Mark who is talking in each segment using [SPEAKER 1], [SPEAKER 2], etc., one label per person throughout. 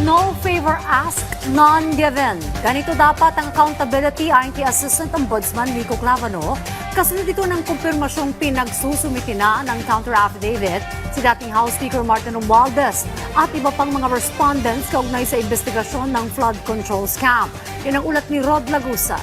[SPEAKER 1] No favor asked, none given. Ganito dapat ang accountability ayon kay Assistant Ombudsman Rico Clavano. Kasunod ito ng kumpirmasyong pinagsusumiti na ng counter affidavit si dating House Speaker Martin Romualdez at iba pang mga respondents kaugnay sa investigasyon ng flood control scam. Yan ang ulat ni Rod Lagusan.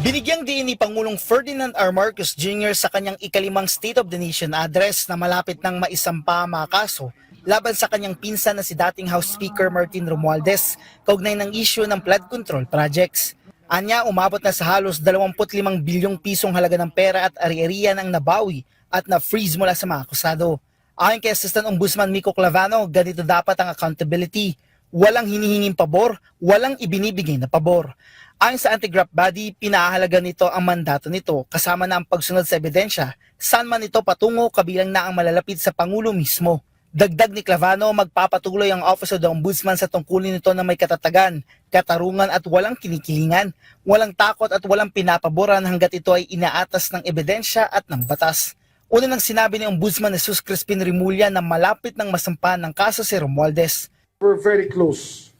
[SPEAKER 2] Binigyang diin ni Pangulong Ferdinand R. Marcos Jr. sa kanyang ikalimang State of the Nation address na malapit nang maisampa ang mga kaso laban sa kanyang pinsan na si dating House Speaker Martin Romualdez kaugnay ng issue ng flood control projects. Anya, umabot na sa halos 25 bilyong pisong halaga ng pera at ari-arian ang nabawi at na-freeze mula sa mga akusado. Ayon kay Assistant Ombudsman Rico Clavano, ganito dapat ang accountability. Walang hinihinging pabor, walang ibinibigay na pabor. Ayon sa anti-graft body, pinahalaga nito ang mandato nito kasama na ang pagsunod sa ebidensya, saan man ito patungo kabilang na ang malalapit sa Pangulo mismo. Dagdag ni Clavano, magpapatuloy ang Office of the Ombudsman sa tungkulin nito na may katatagan, katarungan at walang kinikilingan, walang takot at walang pinapaboran hanggat ito ay inaatas ng ebidensya at ng batas. Una nang sinabi ni Ombudsman Jesus Crispin Remulla na malapit ng masampahan ng kaso si Romualdez.
[SPEAKER 3] We're very close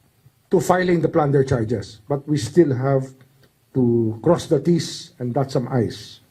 [SPEAKER 3] to filing the plunder charges, but we still have to cross the T's and dot some I's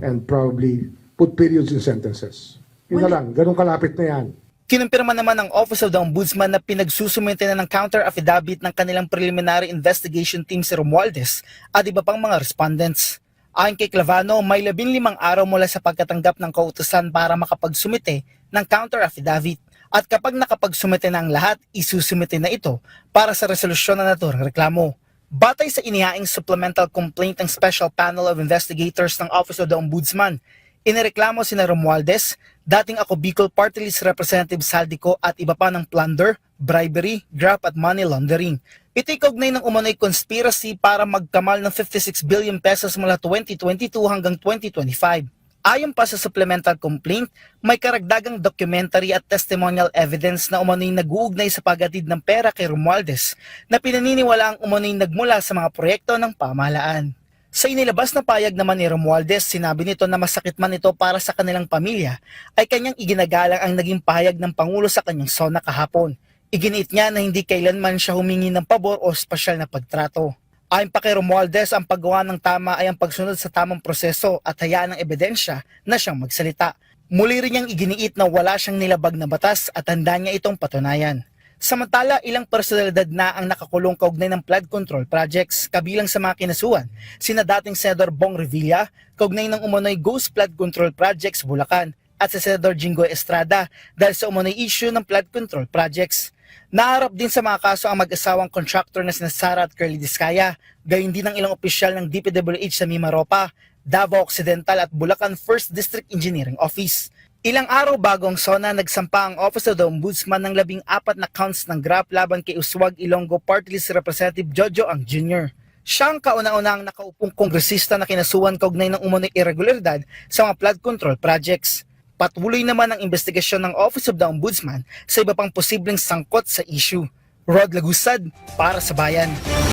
[SPEAKER 3] and probably put periods in sentences. Yun na lang, ganun kalapit na yan.
[SPEAKER 2] Kinumpirma naman ng Office of the Ombudsman na pinagsusumite na ng counter affidavit ng kanilang preliminary investigation team si Romualdez at iba pang mga respondents. Ayon kay Clavano, may 15 araw mula sa pagkatanggap ng kautusan para makapagsumite ng counter affidavit. At kapag nakapagsumite na ang lahat, isusumite na ito para sa resolusyon na naturang reklamo. Batay sa inihaing supplemental complaint ng Special Panel of Investigators ng Office of the Ombudsman, inireklamo sina Romualdez, dating ako Bicol Party List Representative Saldico at iba pa ng plunder, bribery, graft at money laundering. Ito'y kaugnay ng umano'y conspiracy para magkamal ng 56 billion pesos mula 2022 hanggang 2025. Ayon pa sa supplemental complaint, may karagdagang documentary at testimonial evidence na umano'y nag-uugnay sa paghatid ng pera kay Romualdez na pinaniniwala ang umano'y nagmula sa mga proyekto ng pamahalaan. Sa inilabas na payag naman ni Romualdez, sinabi nito na masakit man ito para sa kanilang pamilya, ay kanyang iginagalang ang naging pahayag ng Pangulo sa kanyang SONA kahapon. Iginiit niya na hindi kailanman siya humingi ng pabor o espesyal na pagtrato. Ayon pa kay Romualdez, ang paggawa ng tama ay ang pagsunod sa tamang proseso at hayaan ng ebidensya na siyang magsalita. Muli rin niyang iginiit na wala siyang nilabag na batas at handa niya itong patunayan. Samantala, ilang personalidad na ang nakakulong kaugnay ng flood control projects, kabilang sa mga kinasuhan, sina dating Senador Bong Revilla, kaugnay ng umano'y Ghost Flood Control Projects Bulacan, at si Senador Jingoy Estrada dahil sa umano'y issue ng flood control projects. Naharap din sa mga kaso ang mag-asawang contractor na sina Sara at Curly Discaya, gayon din ng ilang opisyal ng DPWH sa Mimaropa, Davao Occidental at Bulacan 1st District Engineering Office. Ilang araw bago ang SONA, nagsampa ang Office of the Ombudsman ng 14 na counts ng graft laban kay Uswag Ilonggo Party List Representative Jojo Ang Jr. Siya ang kauna-unang nakaupong kongresista na kinasuhan kaugnay ng umano'y irregularidad sa mga flood control projects. Patuloy naman ang investigasyon ng Office of the Ombudsman sa iba pang posibleng sangkot sa issue. Rod Lagusad, para sa Bayan.